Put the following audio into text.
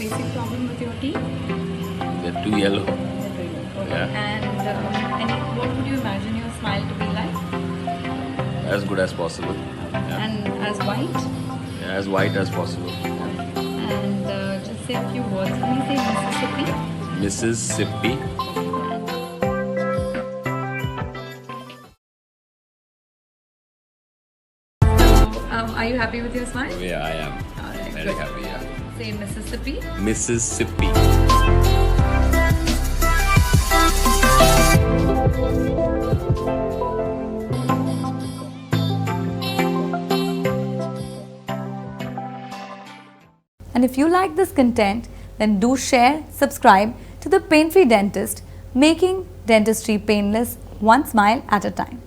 basic problem with your teeth? They're too yellow. Okay. Yeah. And what would you imagine your smile to be like? As good as possible. Yeah. And as white? Yeah, as white as possible. And just say a few words. Can you say Mississippi? Mississippi. Are you happy with your smile? Yeah, I am. Alright, Very good. happy, yeah. Say Mississippi. Mississippi. And if you like this content, then do share, subscribe to the Painfree Dentist, making dentistry painless, one smile at a time.